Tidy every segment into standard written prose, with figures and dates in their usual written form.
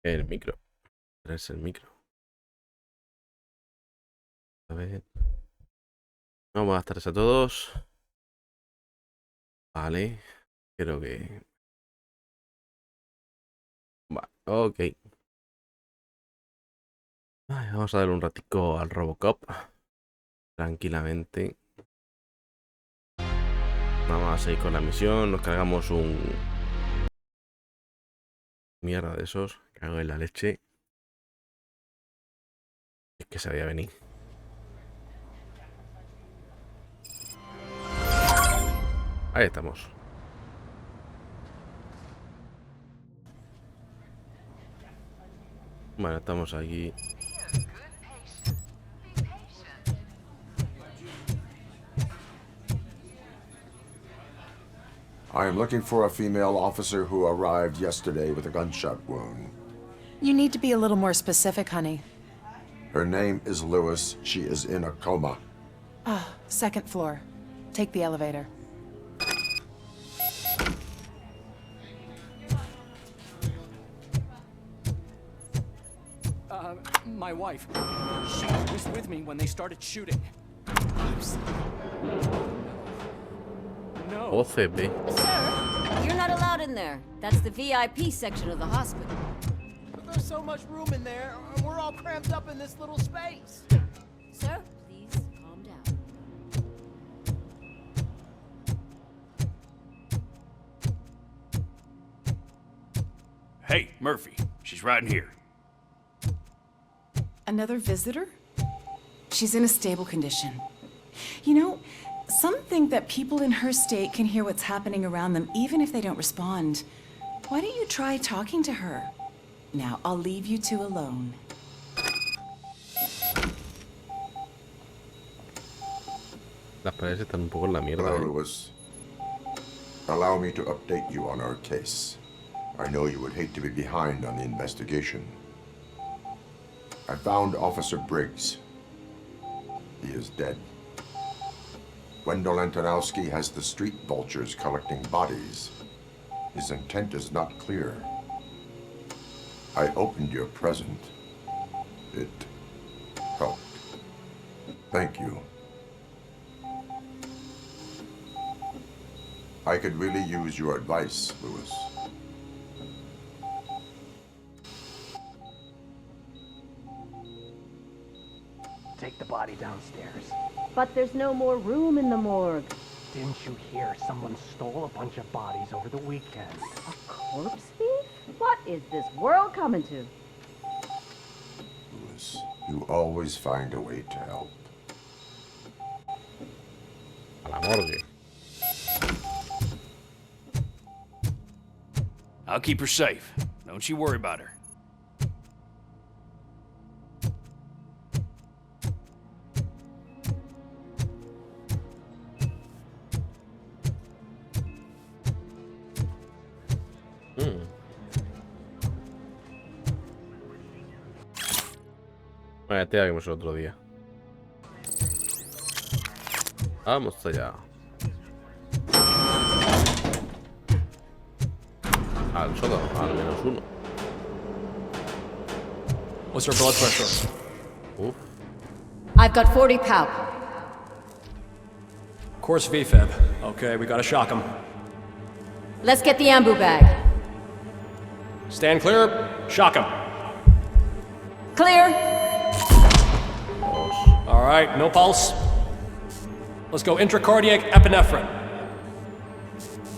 El micro. Es el micro. A ver. No, buenas tardes a todos. Vale. Creo que... Vale, ok. Ay, vamos a darle un ratico al Robocop. Tranquilamente. Vamos a seguir con la misión. Nos cargamos un... Mierda de esos. Cago en la leche. Es que se veía venir. Ahí estamos. Bueno, estamos aquí. I am looking for a female officer who arrived yesterday with a gunshot wound. You need to be a little more specific, honey. Her name is Lewis. She is in a coma. Ah, second floor. Take the elevator. My wife. She was with me when they started shooting. No. OCB. Sir, you're not allowed in there. That's the VIP section of the hospital. But there's so much room in there, and we're all cramped up in this little space. Sir, please calm down. Hey, Murphy. She's right in here. Another visitor? She's in a stable condition. You know, some think that people in her state can hear what's happening around them even if they don't respond. Why don't you try talking to her? Now, I'll leave you two alone. Las paredes están un poco en la mierda. Hello, Lewis. Allow me to update you on our case. I know you would hate to be behind on the investigation. I found Officer Briggs. He is dead. Wendell Antonowski has the street vultures collecting bodies. His intent is not clear. I opened your present. It helped. Thank you. I could really use your advice, Lewis. Take the body downstairs. But there's no more room in the morgue. Didn't you hear someone stole a bunch of bodies over the weekend? A corpse thief? What is this world coming to? Lewis, you always find a way to help. A la morgue. I'll keep her safe. Don't you worry about her. Bueno, este ya vimos el otro día. Vamos allá. Al sótano, al menos uno. What's her blood pressure? Uf. I've got 40 pow. Course VFib. Okay, we gotta shock him. Let's get the ambu bag. Stand clear. Shock him. Clear. All right, no pulse. Let's go intracardiac epinephrine.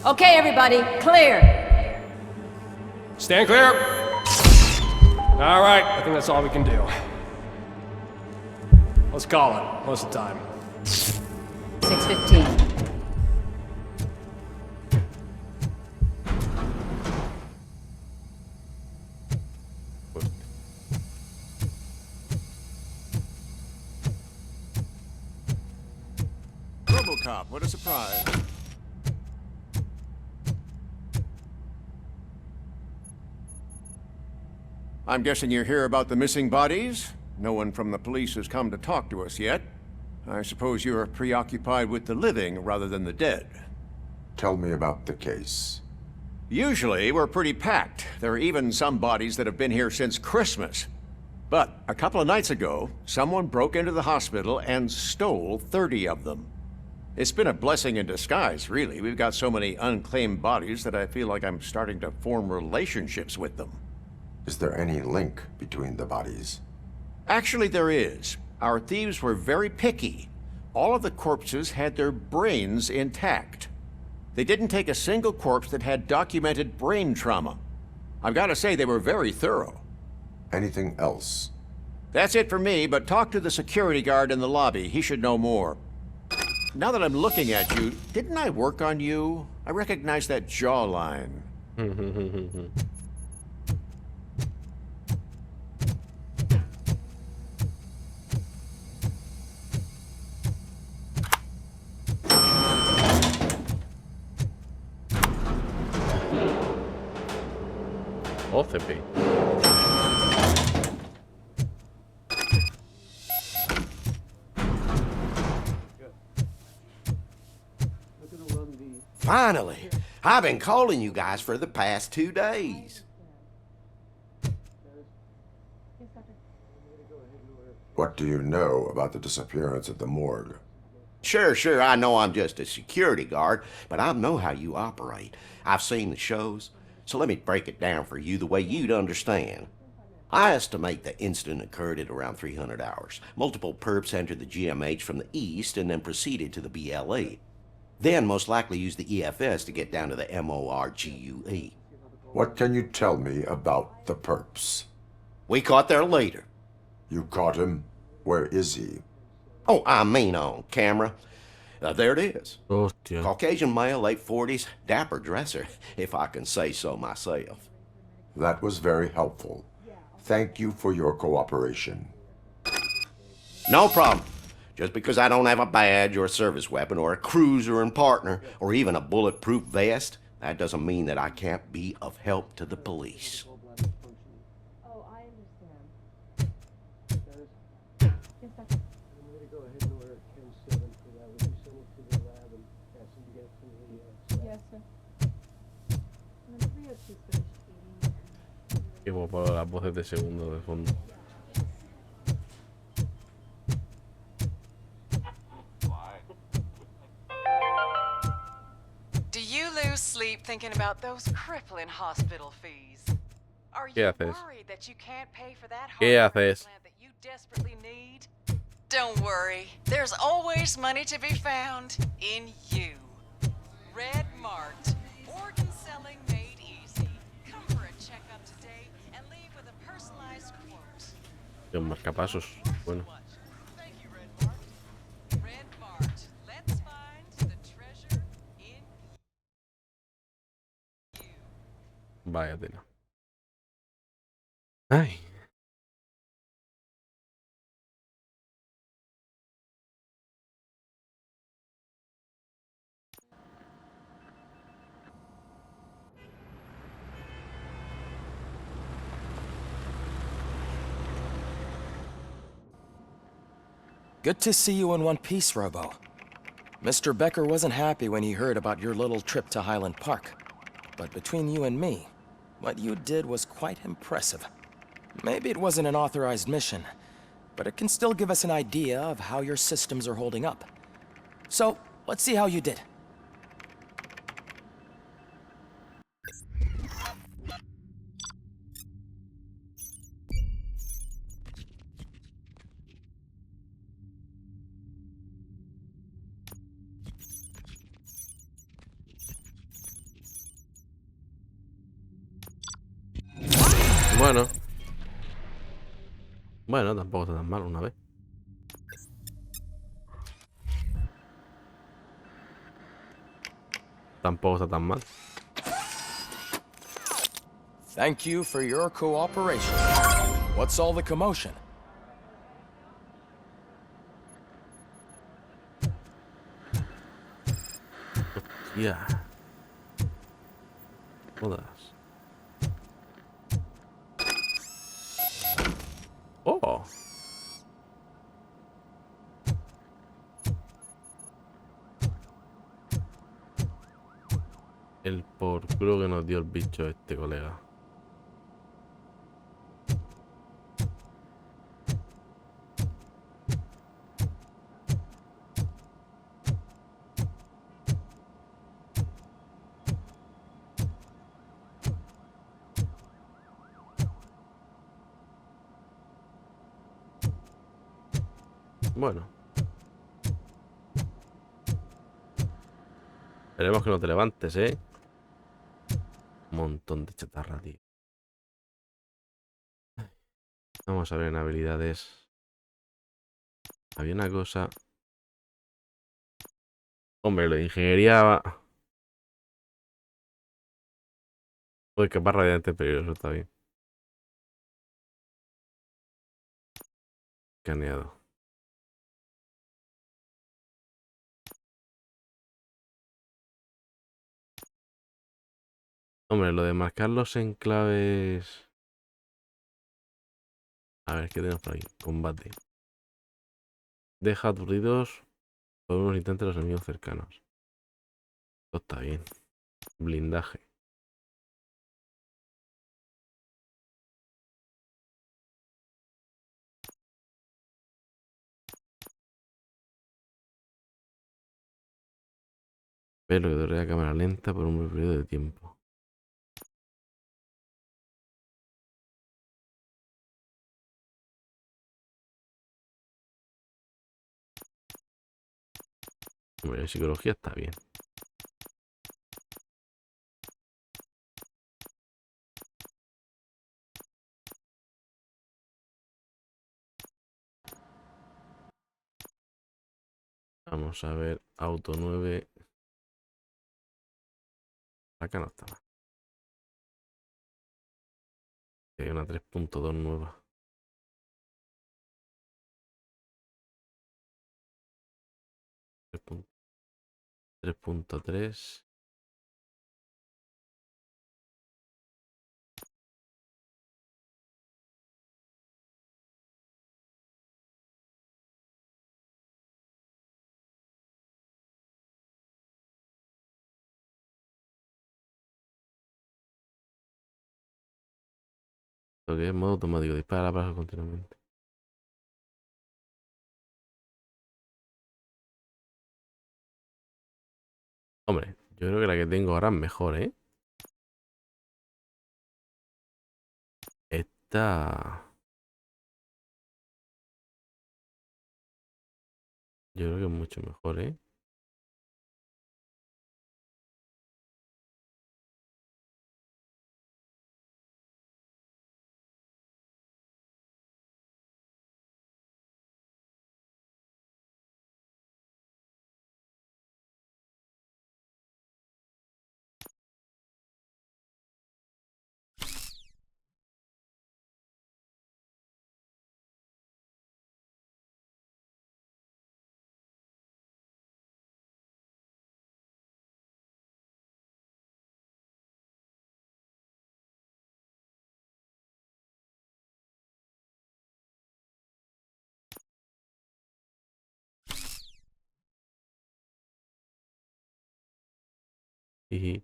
Okay, everybody, clear. Stand clear. All right, I think that's all we can do. Let's call it. What's the time? 6:15. Robocop, what a surprise. I'm guessing you're here about the missing bodies? No one from the police has come to talk to us yet. I suppose you're preoccupied with the living rather than the dead. Tell me about the case. Usually, we're pretty packed, There are even some bodies that have been here since Christmas. But a couple of nights ago, someone broke into the hospital and stole 30 of them. It's been a blessing in disguise, really. We've got so many unclaimed bodies that I feel like I'm starting to form relationships with them. Is there any link between the bodies? Actually, there is. Our thieves were very picky. All of the corpses had their brains intact. They didn't take a single corpse that had documented brain trauma. I've got to say, they were very thorough. Anything else? That's it for me, but talk to the security guard in the lobby. He should know more. Now that I'm looking at you, didn't I work on you? I recognize that jawline. OCP. Finally! I've been calling you guys for the past 2 days. What do you know about the disappearance at the morgue? Sure, I know I'm just a security guard, but I know how you operate. I've seen the shows, so let me break it down for you the way you'd understand. I estimate the incident occurred at around 300 hours. Multiple perps entered the GMH from the east and then proceeded to the BLE. Then most likely used the EFS to get down to the MORGUE. What can you tell me about the perps? We caught their leader. You caught him? Where is he? Oh, I mean on camera. There it is. Hostia. Caucasian male, late 40s, dapper dresser, if I can say so myself. That was very helpful. Thank you for your cooperation. No problem. Just because I don't have a badge or a service weapon or a cruiser and partner or even a bulletproof vest, that doesn't mean that I can't be of help to the police. Oh, I understand. Yes, sir. Qué guapo las voces de segundo de fondo. Do you lose sleep thinking about those crippling hospital fees? Are ¿Qué you haces? worried that you can't pay for that ¿Qué heart haces? transplant that you desperately need? Don't worry, there's always money to be found in you. Red Marked, organ selling made easy. Come for a checkup today and leave with a personalized quote. Los marcapasos. Bueno. Thank you, Red Marked. Red Marked, let's find the treasure in you. Vaya tela. Ay. Good to see you in one piece, Robo. Mr. Becker wasn't happy when he heard about your little trip to Highland Park. But between you and me, what you did was quite impressive. Maybe it wasn't an authorized mission, but it can still give us an idea of how your systems are holding up. So, let's see how you did. Bueno, tampoco está tan mal una vez. Tampoco está tan mal. Thank you for your cooperation. What's all the commotion? Yeah. Jodas. Oh. El por culo que nos dio el bicho este, colega. Bueno. Esperemos que no te levantes, ¿eh? Un montón de chatarra, tío. Vamos a ver en habilidades. Había una cosa. Hombre, lo de ingeniería. Uy, que barra de peligroso, está bien. Escaneado. Hombre, lo de marcar los enclaves. A ver, ¿qué tenemos por aquí? Combate. Deja aturdidos por unos instantes los enemigos cercanos. Esto está bien. Blindaje. Pero que dure la cámara lenta por un breve periodo de tiempo. Hombre, la psicología está bien. Vamos a ver. Auto 9. Acá no está mal. Hay una 3.2 nueva. 3.3. Lo que es modo automático. Dispara la plaza continuamente. Hombre, yo creo que la que tengo ahora es mejor, ¿eh? Esta... Yo creo que es mucho mejor, ¿eh? Y...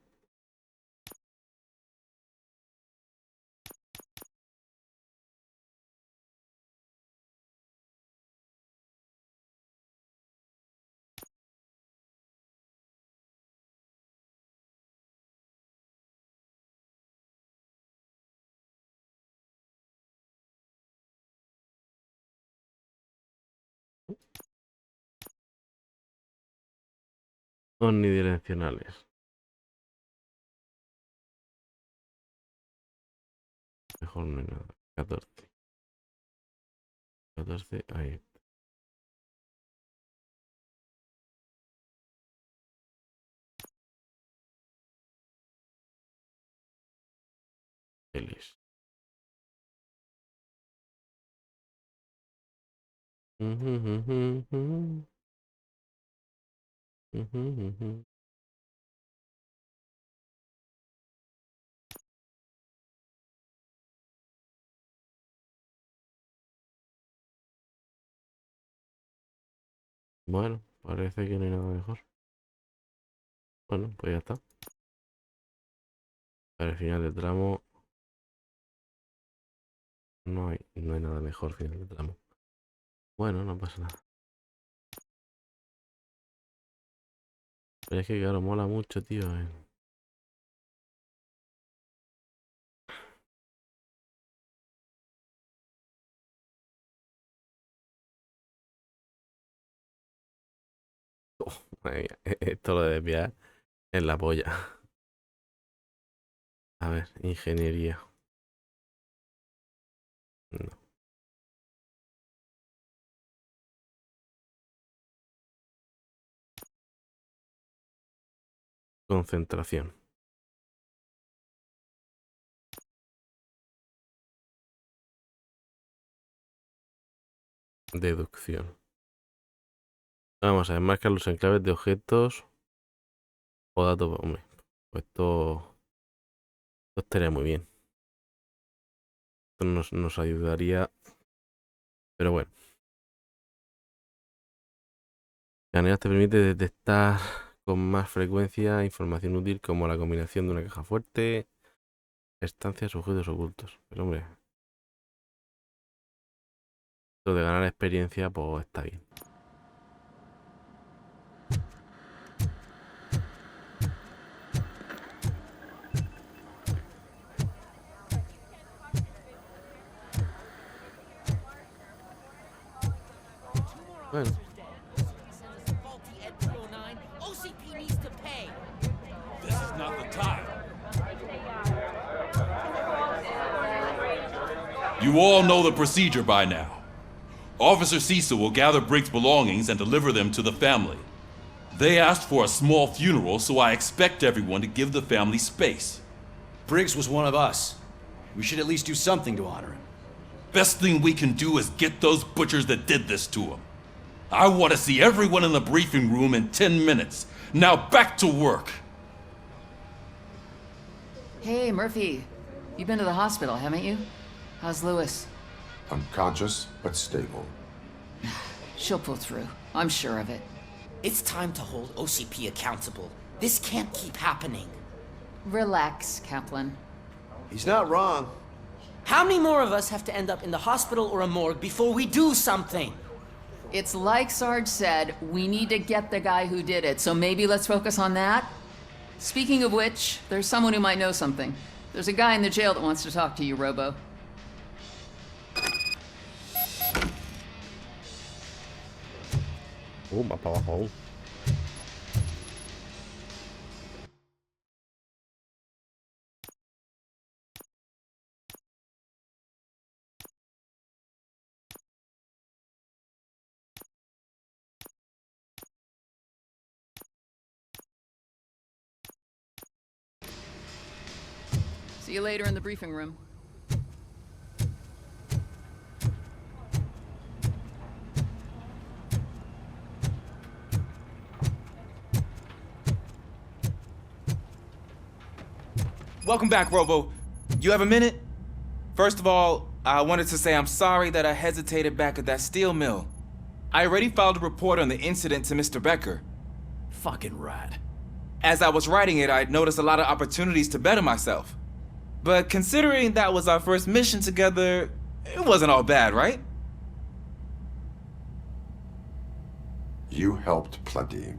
Omnidireccionales. Mejor no hay nada. 14. 14, ahí. Feliz. Bueno, parece que no hay nada mejor. Bueno, pues ya está. Para el final de tramo no hay nada mejor final de tramo. Bueno, no pasa nada. Pero es que claro, mola mucho, tío. Esto lo de desviar en la polla. A ver, ingeniería. No. Concentración. Deducción. Vamos a ver, marcar los enclaves de objetos o datos. Hombre, pues esto estaría muy bien. Esto nos ayudaría. Pero bueno. Canales te permite detectar con más frecuencia información útil como la combinación de una caja fuerte, estancias, objetos ocultos. Pero hombre, esto de ganar experiencia, pues está bien. Bueno. You all know the procedure by now. Officer Cecil will gather Briggs' belongings and deliver them to the family. They asked for a small funeral, so I expect everyone to give the family space. Briggs was one of us. We should at least do something to honor him. Best thing we can do is get those butchers that did this to him. I want to see everyone in the briefing room in 10 minutes. Now back to work. Hey, Murphy. You've been to the hospital, haven't you? How's Lewis? Unconscious, but stable. She'll pull through. I'm sure of it. It's time to hold OCP accountable. This can't keep happening. Relax, Kaplan. He's not wrong. How many more of us have to end up in the hospital or a morgue before we do something? It's like Sarge said, we need to get the guy who did it, so maybe let's focus on that? Speaking of which, there's someone who might know something. There's a guy in the jail that wants to talk to you, Robo. Va para abajo. See you later in the briefing room. Welcome back, Robo. You have a minute? First of all, I wanted to say I'm sorry that I hesitated back at that steel mill. I already filed a report on the incident to Mr. Becker. Fucking rat. As I was writing it, I'd noticed a lot of opportunities to better myself. But considering that was our first mission together, it wasn't all bad, right? You helped plenty.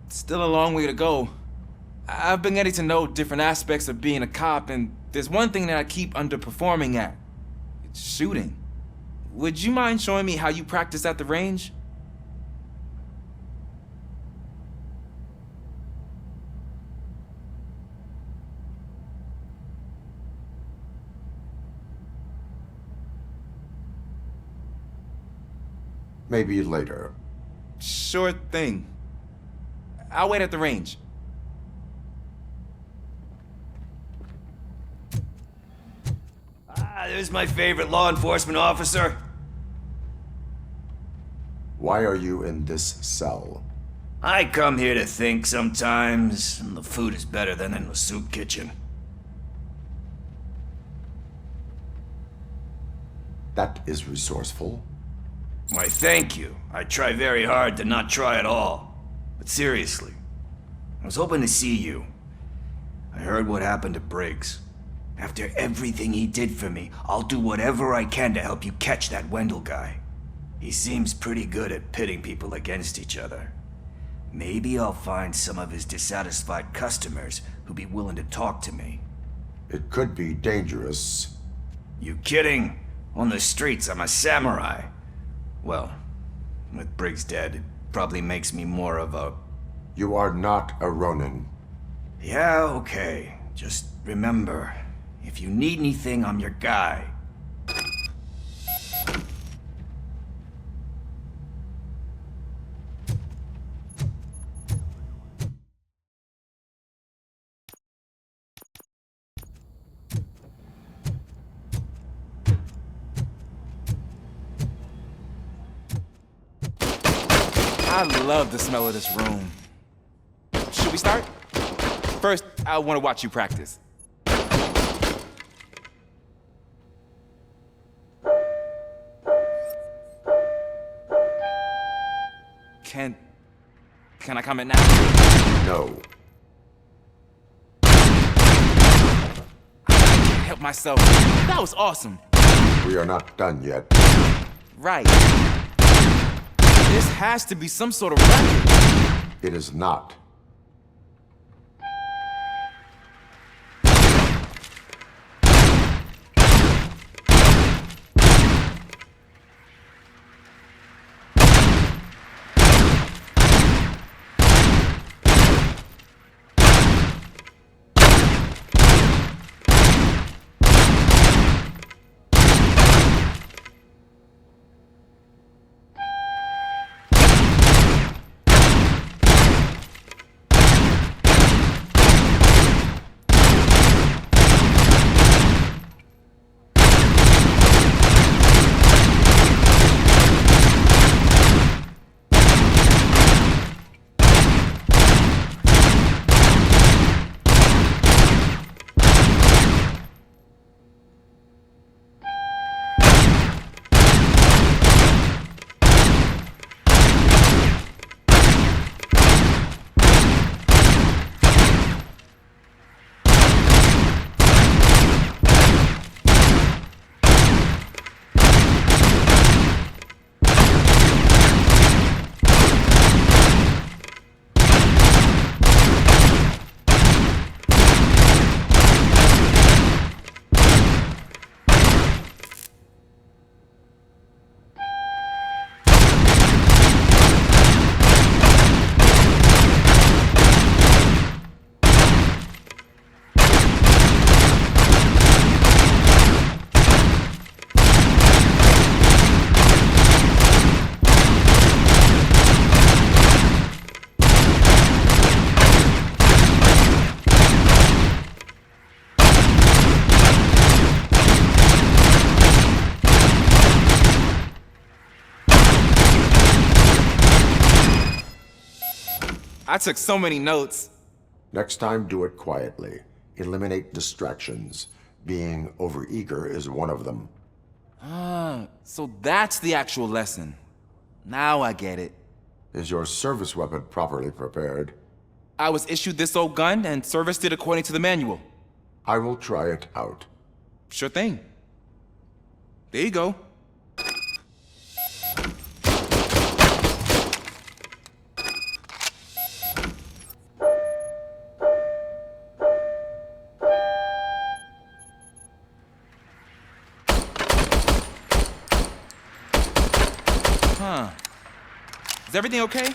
Still a long way to go. I've been getting to know different aspects of being a cop, and there's one thing that I keep underperforming at. It's shooting. Would you mind showing me how you practice at the range? Maybe later. Sure thing. I'll wait at the range. There's my favorite law enforcement officer. Why are you in this cell? I come here to think sometimes, and the food is better than in the soup kitchen. That is resourceful. Why, thank you. I try very hard to not try at all. But seriously, I was hoping to see you. I heard what happened to Briggs. After everything he did for me, I'll do whatever I can to help you catch that Wendell guy. He seems pretty good at pitting people against each other. Maybe I'll find some of his dissatisfied customers who'd be willing to talk to me. It could be dangerous. You kidding? On the streets, I'm a samurai. Well, with Briggs dead, Probably makes me more of a... You are not a Ronin. Yeah, okay. Just remember, if you need anything, I'm your guy. I love the smell of this room. Should we start? First, I want to watch you practice. Can I comment now? No. I can't help myself. That was awesome. We are not done yet. Right. This has to be some sort of record. It is not. I took so many notes. Next time, do it quietly. Eliminate distractions. Being overeager is one of them. Ah, so that's the actual lesson. Now I get it. Is your service weapon properly prepared? I was issued this old gun and serviced it according to the manual. I will try it out. Sure thing. There you go. Huh. Is everything okay?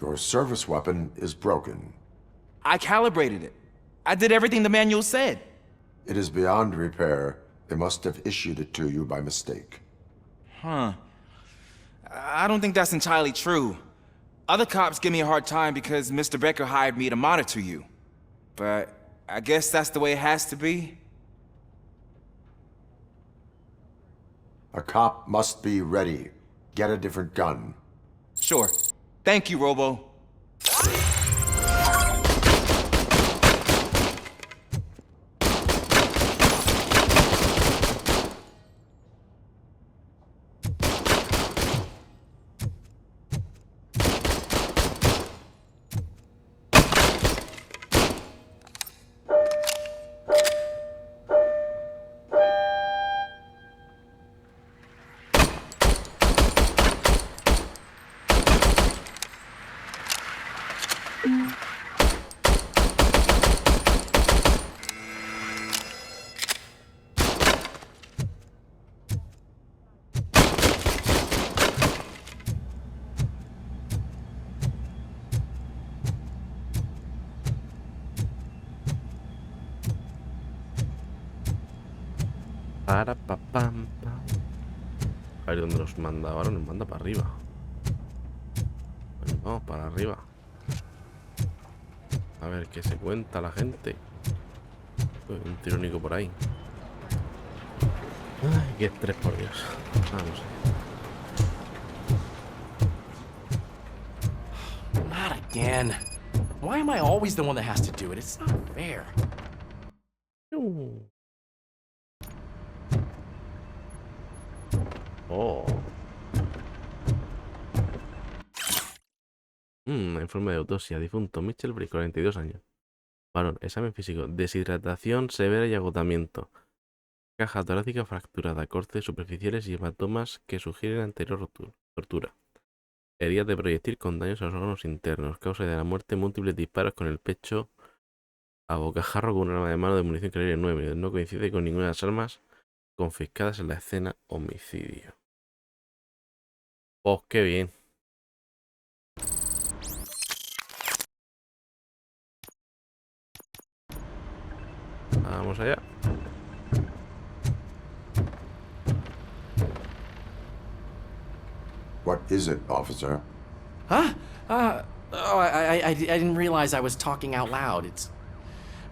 Your service weapon is broken. I calibrated it. I did everything the manual said. It is beyond repair. They must have issued it to you by mistake. Huh. I don't think that's entirely true. Other cops give me a hard time because Mr. Becker hired me to monitor you. But I guess that's the way it has to be. A cop must be ready. Get a different gun. Sure. Thank you, Robo. Para pa pam pam. A ver dónde nos manda. Ahora nos manda para arriba. Bueno, vamos para arriba. A ver qué se cuenta la gente. Uy, un tirónico por ahí. Ay, qué estrés, por Dios. Vamos. Not again. Why am I always the one that has to do it? It's not fair. Oh. Informe de autopsia. Difunto Mitchell Brick, 42 años. Varón, examen físico. Deshidratación severa y agotamiento. Caja torácica fracturada. Cortes superficiales y hematomas que sugieren anterior tortura. Heridas de proyectil con daños a los órganos internos. Causa de la muerte: múltiples disparos con el pecho a bocajarro con un arma de mano de munición calibre 9. No coincide con ninguna de las armas confiscadas en la escena homicidio. Pues qué bien. Vamos allá. What is it, officer? Huh? I didn't realize I was talking out loud. It's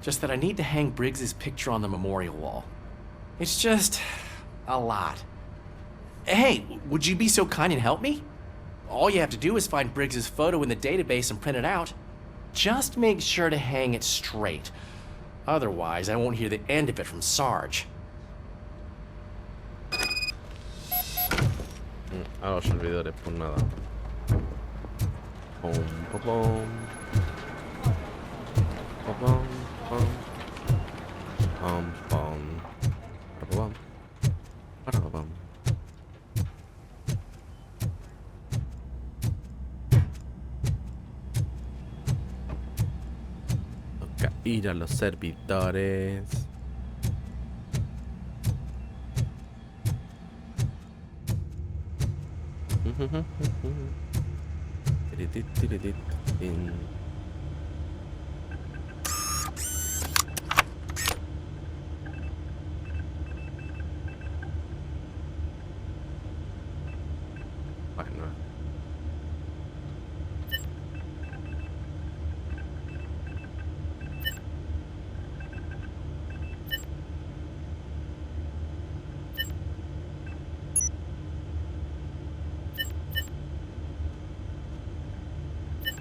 just that I need to hang Briggs's picture on the memorial wall. It's just a lot. Hey, would you be so kind and help me? All you have to do is find Briggs's photo in the database and print it out. Just make sure to hang it straight. Otherwise, I won't hear the end of it from Sarge. A los servidores, pues nada. Pom, pom, pom. Pom, pom, pom. Pom, pom. Pom, pom. Pom. Toca ir a los servidores. Bueno.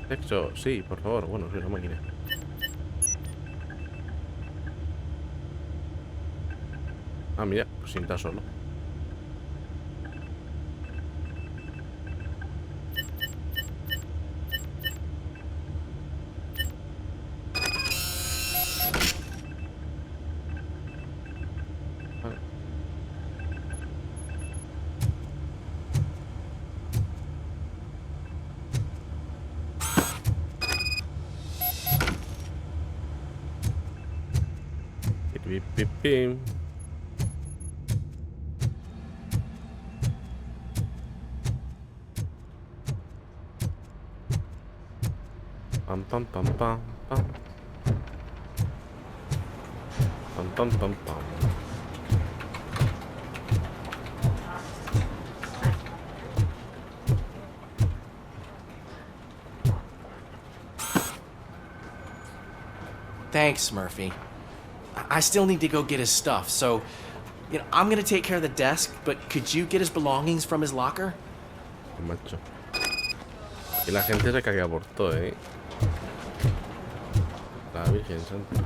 Sexo, sí, por favor. Bueno, soy una máquina. Ah, mira, pues sienta solo. Vale. Pip, pip, pip. Pam, pam, pam, pam, pam. Pam, pam, pam, pam. Thanks, Murphy. I still need to go get his stuff, so, I'm gonna take care of the desk, but could you get his belongings from his locker? Macho. Y la gente se caga por todo, La Virgen Santa.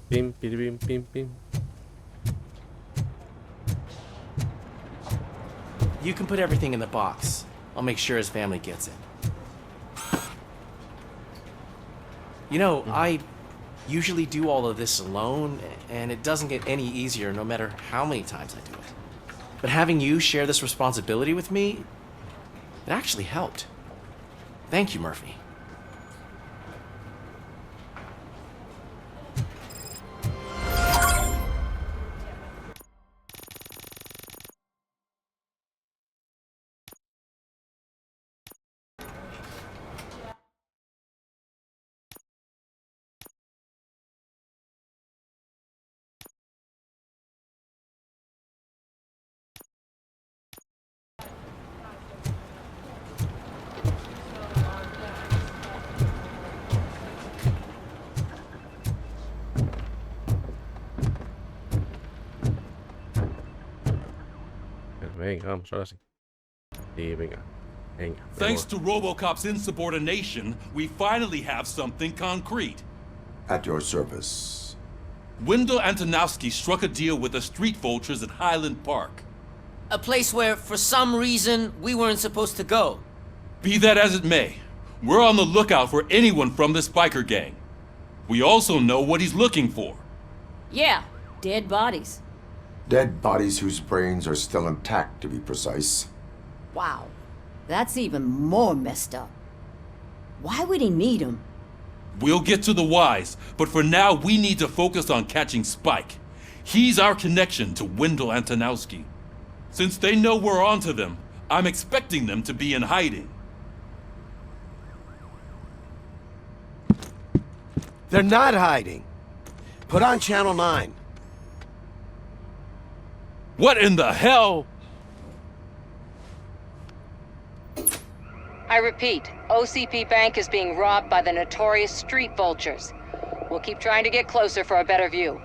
Pim, pim, pim, pim. You can put everything in the box. I'll make sure his family gets it. usually do all of this alone, and it doesn't get any easier no matter how many times I do it. But having you share this responsibility with me, it actually helped. Thank you, Murphy. Venga, vamos, ahora sí. Sí, venga. Venga. Thanks to Robocop's insubordination, we finally have something concrete. At your service. Wendell Antonowski struck a deal with the street vultures at Highland Park. A place where, for some reason, we weren't supposed to go. Be that as it may, we're on the lookout for anyone from this biker gang. We also know what he's looking for. Yeah, dead bodies. Dead bodies whose brains are still intact, to be precise. Wow, that's even more messed up. Why would he need them? We'll get to the whys, but for now we need to focus on catching Spike. He's our connection to Wendell Antonowski. Since they know we're onto them, I'm expecting them to be in hiding. They're not hiding. Put on Channel 9. What in the hell? I repeat, OCP Bank is being robbed by the notorious street vultures. We'll keep trying to get closer for a better view.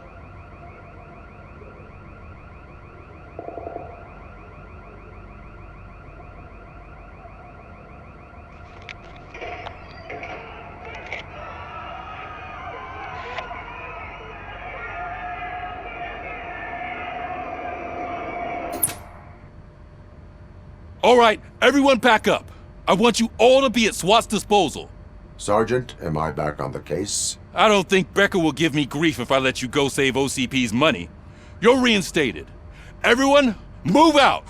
All right, everyone pack up. I want you all to be at SWAT's disposal. Sergeant, am I back on the case? I don't think Becker will give me grief if I let you go save OCP's money. You're reinstated. Everyone, move out!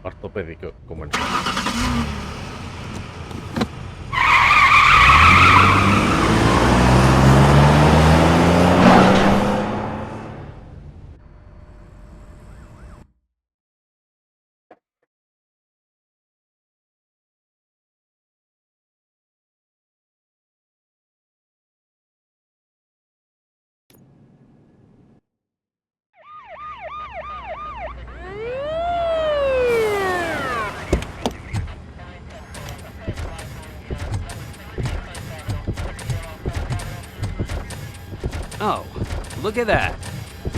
Ortopédico, como en... Oh, look at that.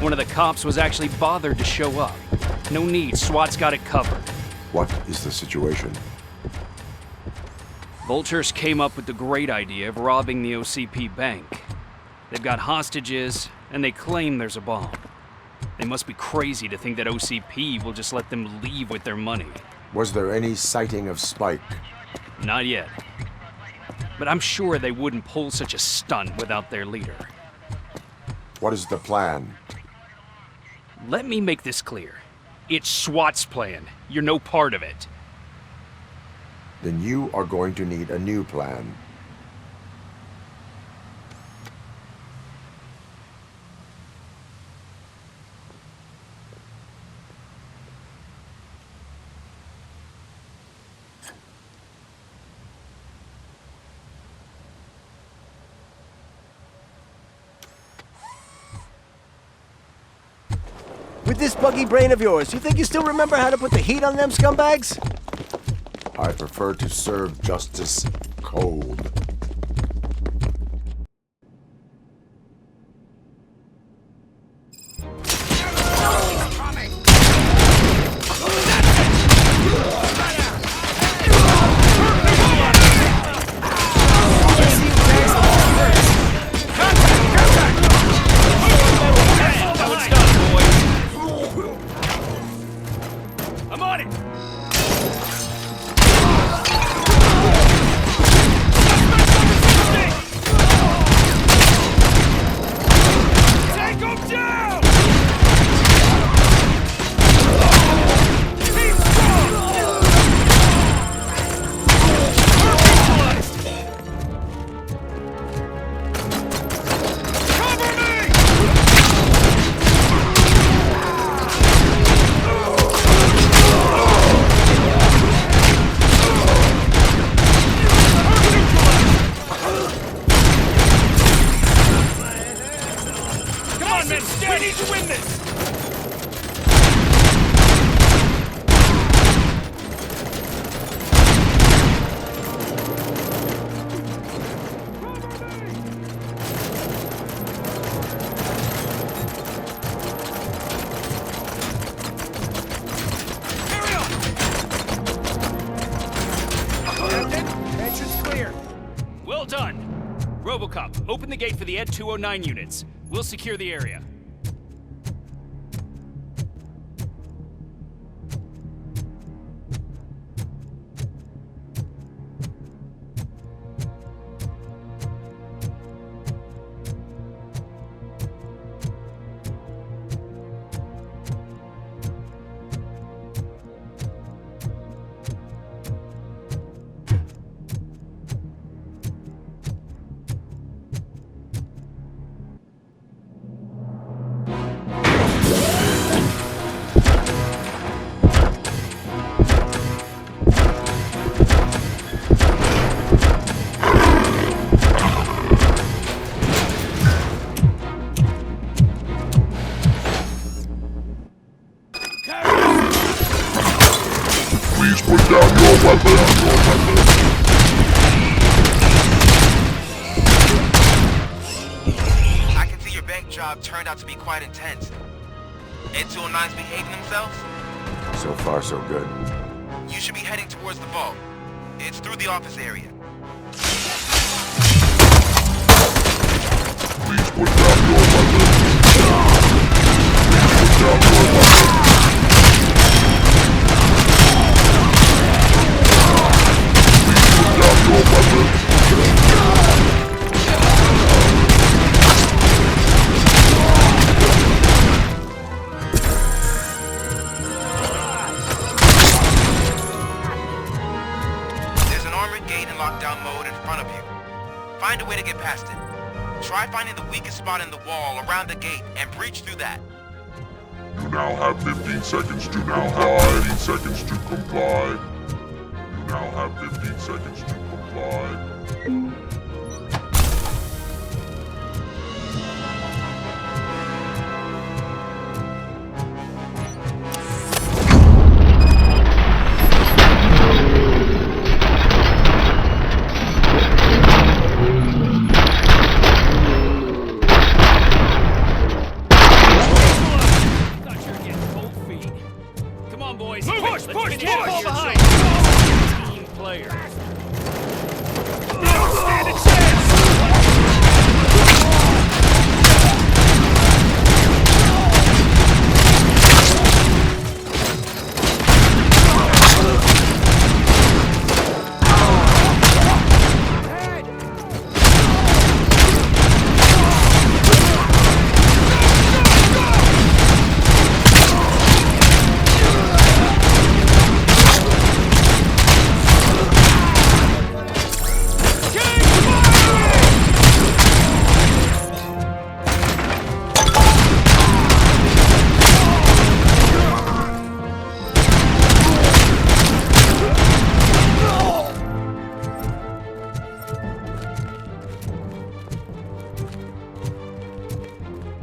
One of the cops was actually bothered to show up. No need, SWAT's got it covered. What is the situation? Vultures came up with the great idea of robbing the OCP bank. They've got hostages, and they claim there's a bomb. They must be crazy to think that OCP will just let them leave with their money. Was there any sighting of Spike? Not yet. But I'm sure they wouldn't pull such a stunt without their leader. What is the plan? Let me make this clear. It's SWAT's plan. You're no part of it. Then you are going to need a new plan. With this buggy brain of yours, you think you still remember how to put the heat on them scumbags? I prefer to serve justice cold. Robocop, open the gate for the Ed 209 units. We'll secure the area. I can see your bank job turned out to be quite intense. Ed 209's behaving themselves? So far, so good. You should be heading towards the vault. It's through the office area. Please put down your weapons. Put down your weapons. Please put down your weapons. There's an armored gate in lockdown mode in front of you. Find a way to get past it. Try finding the weakest spot in the wall around the gate and breach through that. You now have 15 seconds to comply. 15 seconds to comply. You now have 15 seconds to comply.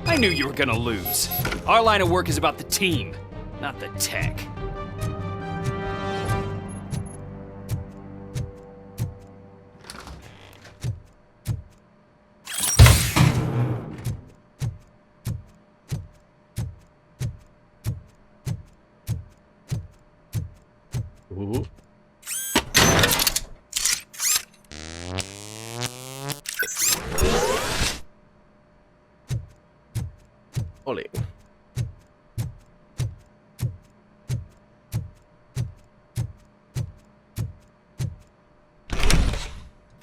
I knew you were gonna lose. Our line of work is about the team, not the tech. Ooh. Ole.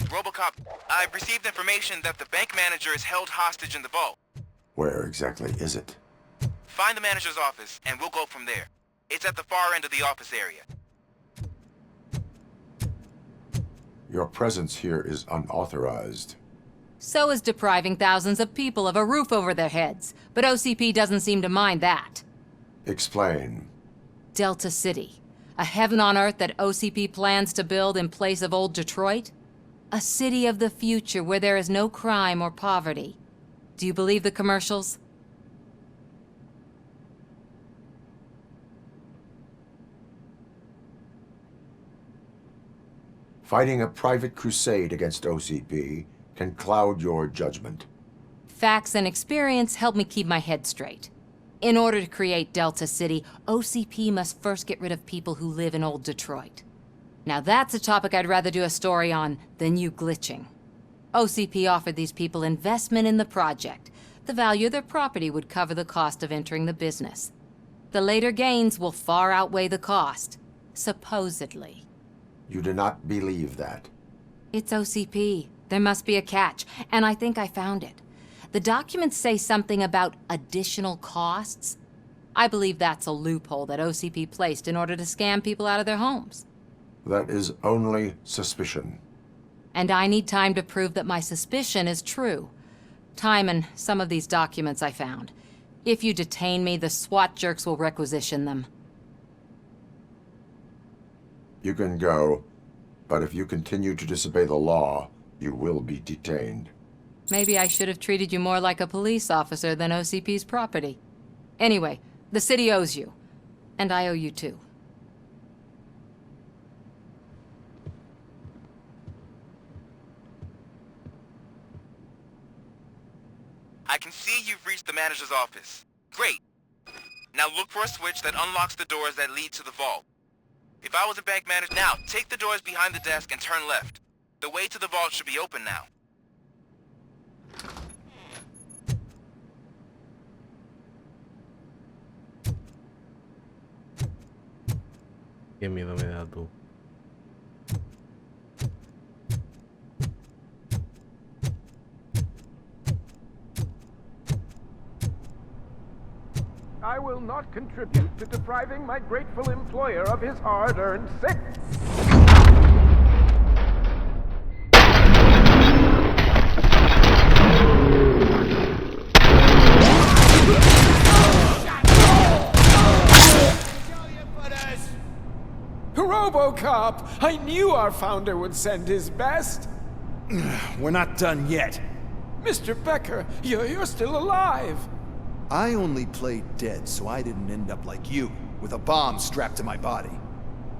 Robocop, I've received information that the bank manager is held hostage in the vault. Where exactly is it? Find the manager's office, and we'll go from there. It's at the far end of the office area. Your presence here is unauthorized. So is depriving thousands of people of a roof over their heads, but OCP doesn't seem to mind that. Explain. Delta City, a heaven on earth that OCP plans to build in place of old Detroit? A city of the future where there is no crime or poverty. Do you believe the commercials? Fighting a private crusade against OCP can cloud your judgment. Facts and experience help me keep my head straight. In order to create Delta City, OCP must first get rid of people who live in old Detroit. Now that's a topic I'd rather do a story on than you glitching. OCP offered these people investment in the project. The value of their property would cover the cost of entering the business. The later gains will far outweigh the cost, supposedly. You do not believe that. It's OCP. There must be a catch, and I think I found it. The documents say something about additional costs. I believe that's a loophole that OCP placed in order to scam people out of their homes. That is only suspicion. And I need time to prove that my suspicion is true. Time and some of these documents I found. If you detain me, the SWAT jerks will requisition them. You can go, but if you continue to disobey the law, you will be detained. Maybe I should have treated you more like a police officer than OCP's property. Anyway, the city owes you. And I owe you too. I can see you've reached the manager's office. Great. Now look for a switch that unlocks the doors that lead to the vault. If I was a bank manager now, take the doors behind the desk and turn left. The way to the vault should be open now. Qué miedo me da tú. I will not contribute to depriving my grateful employer of his hard-earned sick. Robocop! I knew our founder would send his best. We're not done yet. Mr. Becker, you're still alive. I only played dead so I didn't end up like you, with a bomb strapped to my body.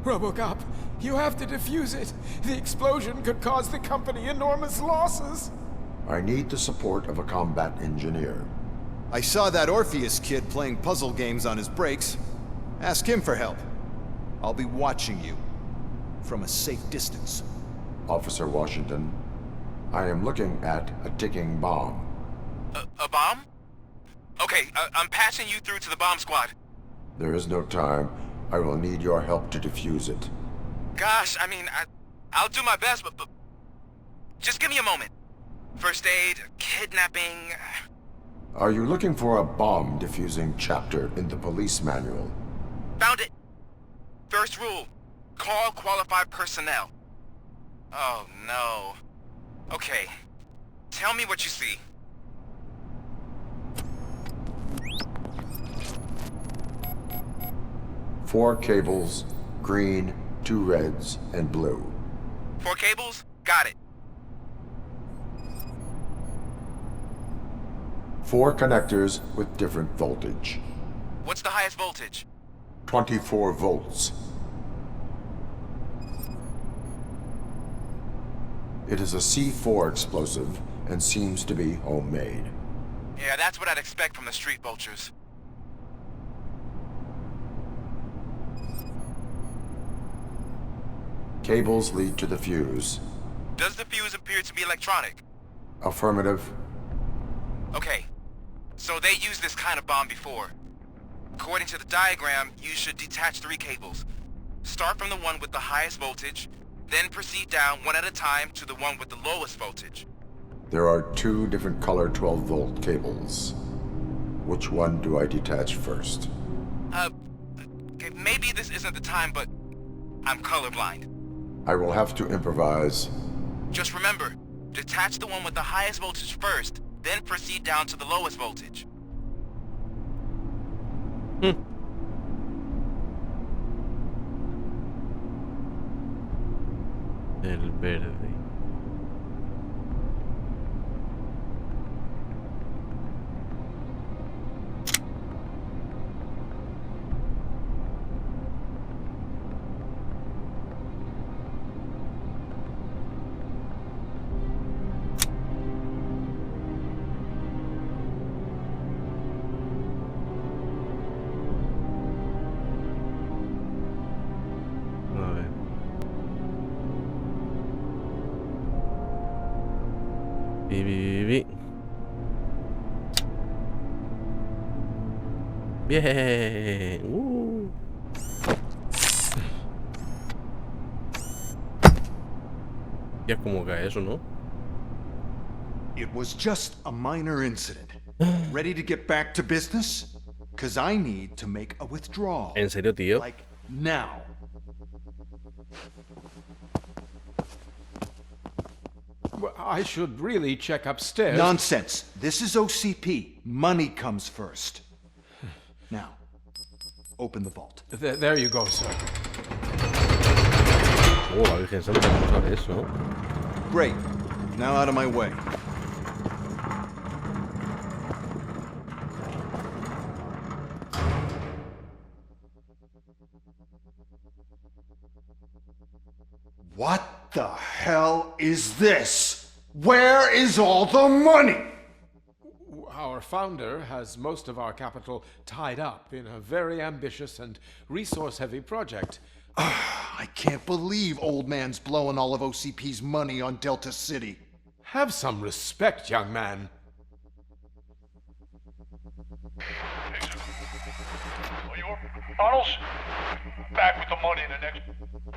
Robocop, you have to defuse it. The explosion could cause the company enormous losses. I need the support of a combat engineer. I saw that Orpheus kid playing puzzle games on his breaks. Ask him for help. I'll be watching you, from a safe distance. Officer Washington, I am looking at a ticking bomb. A bomb? Okay, I'm passing you through to the bomb squad. There is no time. I will need your help to defuse it. Gosh, I mean, I'll do my best, but just give me a moment. First aid, kidnapping... Are you looking for a bomb defusing chapter in the police manual? Found it! First rule, call qualified personnel. Oh no. Okay, tell me what you see. Four cables, green, 2 reds, and blue. 4 cables? Got it. 4 connectors with different voltage. What's the highest voltage? 24 volts. It is a C4 explosive and seems to be homemade. Yeah, that's what I'd expect from the street vultures. Cables lead to the fuse. Does the fuse appear to be electronic? Affirmative. Okay, so they used this kind of bomb before. According to the diagram, you should detach 3 cables. Start from the one with the highest voltage, then proceed down one at a time to the one with the lowest voltage. There are 2 different color 12-volt cables. Which one do I detach first? Okay, maybe this isn't the time, but I'm colorblind. I will have to improvise. Just remember, detach the one with the highest voltage first, then proceed down to the lowest voltage. El verde. A ver. Bien. Ya como cae eso, ¿no? It was just a minor incident. Ready to get back to business? Cause I need to make a withdrawal. ¿En serio, tío? Like now. Well, I should really check upstairs. Nonsense. This is OCP. Money comes first. Now, open the vault. There you go, sir. Oh, la Virgen Santa, ¿cómo sabe eso? Great. Now out of my way. What the hell is this? Where is all the money? Our founder has most of our capital tied up in a very ambitious and resource-heavy project. I can't believe old man's blowing all of OCP's money on Delta City. Have some respect, young man. Arnold's back with the money in the next...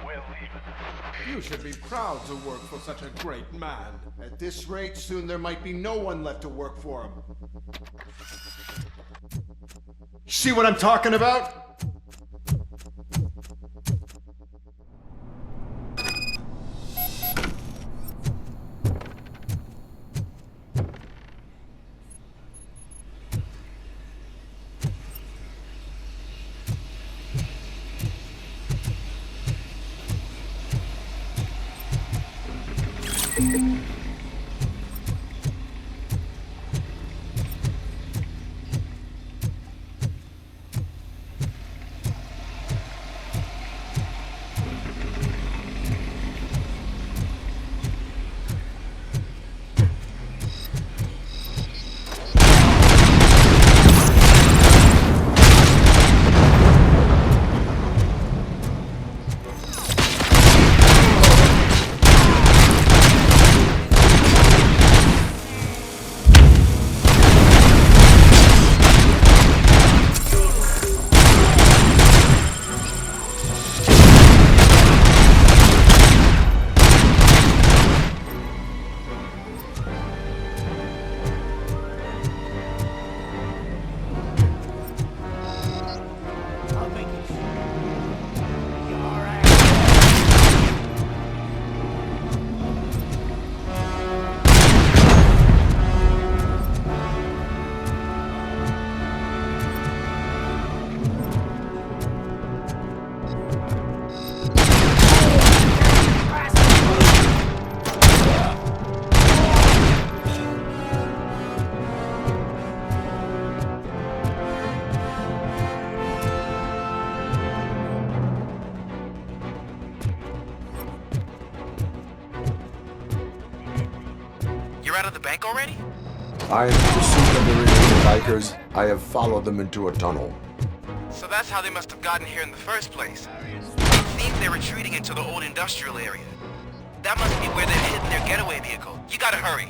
We're leaving. You should be proud to work for such a great man. At this rate, soon there might be no one left to work for him. See what I'm talking about? You're out of the bank already? I am in pursuit of the remaining bikers. I have followed them into a tunnel. So that's how they must have gotten here in the first place. It seems they're retreating into the old industrial area. That must be where they're hidden their getaway vehicle. You gotta hurry.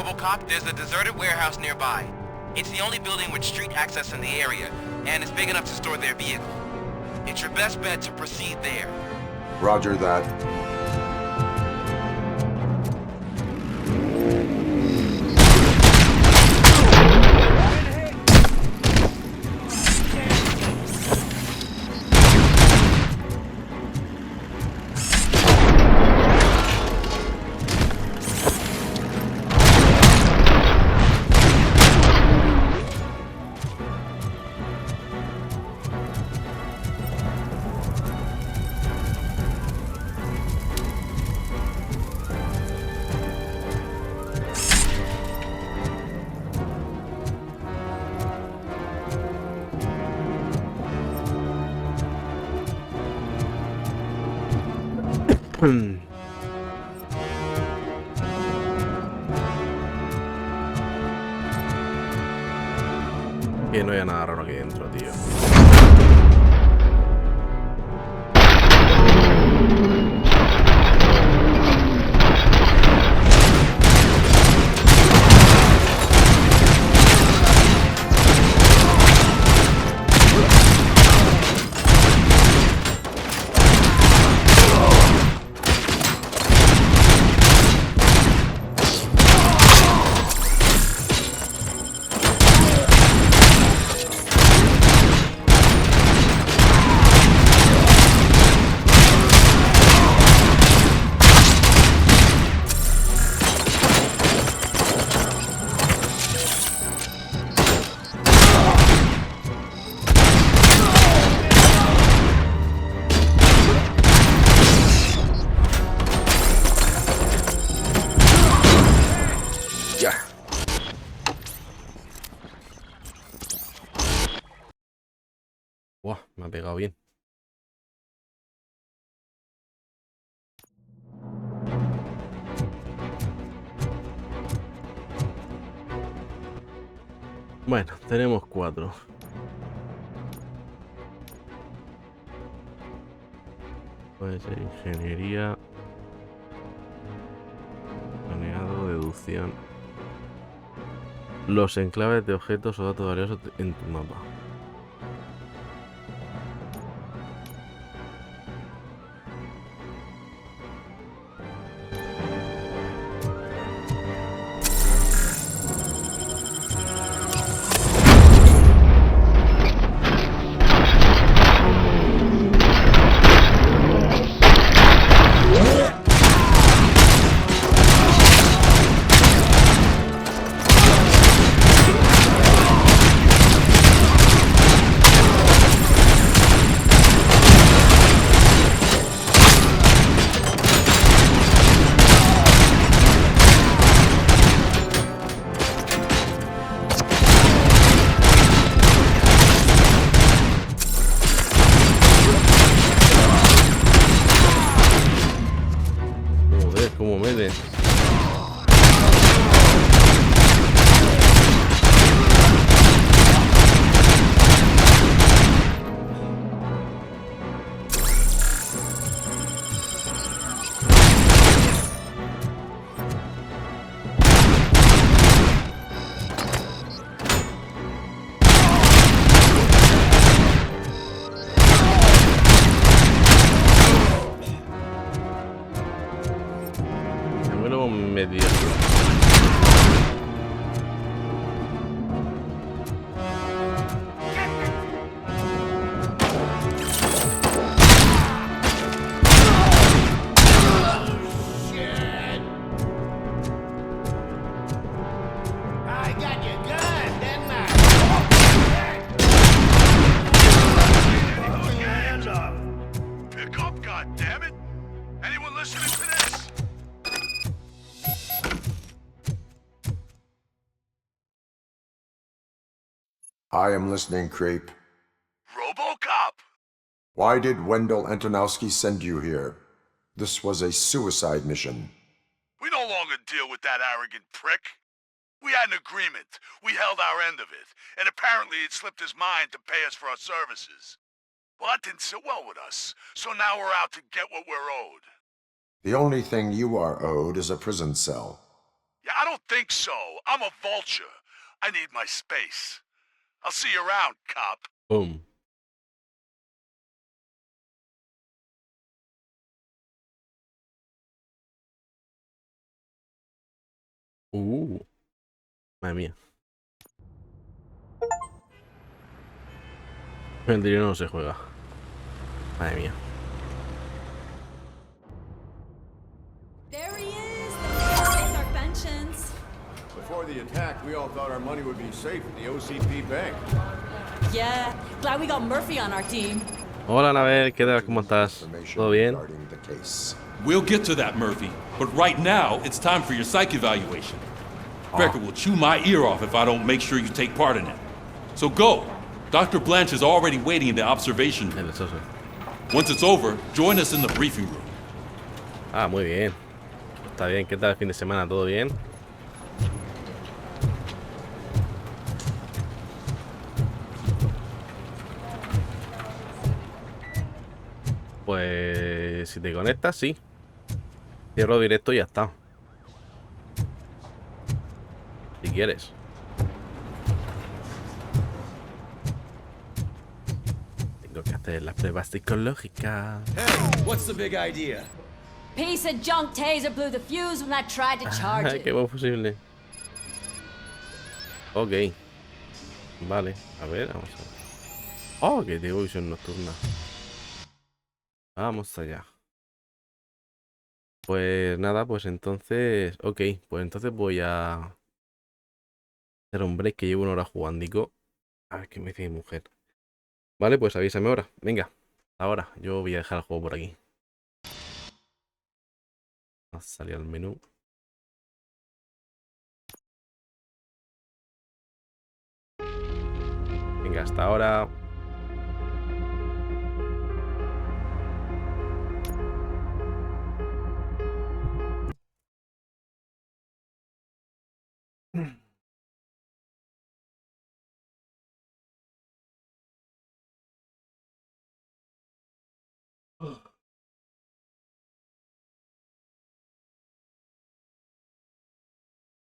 Robocop, there's a deserted warehouse nearby. It's the only building with street access in the area, and it's big enough to store their vehicle. It's your best bet to proceed there. Roger that. Que no haya nada raro aquí dentro, tío. Buah, me ha pegado bien. Bueno, tenemos 4. Puede ser ingeniería, planeado, deducción. Los enclaves de objetos o datos valiosos en tu mapa. Como me den. Medio. I am listening, Creep. Robocop! Why did Wendell Antonowski send you here? This was a suicide mission. We no longer deal with that arrogant prick. We had an agreement. We held our end of it. And apparently it slipped his mind to pay us for our services. Well, that didn't sit well with us. So now we're out to get what we're owed. The only thing you are owed is a prison cell. Yeah, I don't don't think so. I'm a vulture. I need my space. I'll see you around, cop. Boom. Madre mía. El dinero no se juega. Madre mía. There he is. That's our pensions. Before the attack, we all thought our money would be safe at the OCP bank. Yeah, glad we got Murphy on our team. Hola, Anabel, ¿qué tal? ¿Cómo estás? ¿Todo bien? We'll get to that, Murphy. But right now, it's time for your psych evaluation. Becker will chew my ear off if I don't make sure you take part in it. So go. Dr. Blanche is already waiting in the observation room. Once it's over, join us in the briefing room. Ah, muy bien. Está bien. ¿Qué tal el fin de semana? ¿Todo bien? Pues si te conectas, sí. Cierro directo y ya está. Si quieres. Tengo que hacer las pruebas psicológicas. Hey, what's the big idea? Piece of junk taser blew the fuse when I tried to charge Ay, it. qué buen posible. Ok. Vale, a ver, vamos a ver. Oh, que tengo visión nocturna. Vamos allá. Pues nada, pues entonces... Ok, pues entonces voy a... hacer un break que llevo una hora jugando. A ver qué me dice mi mujer. Vale, pues avísame ahora. Venga, ahora. Yo voy a dejar el juego por aquí. Vamos a salir al menú. Venga, hasta ahora. Ugh.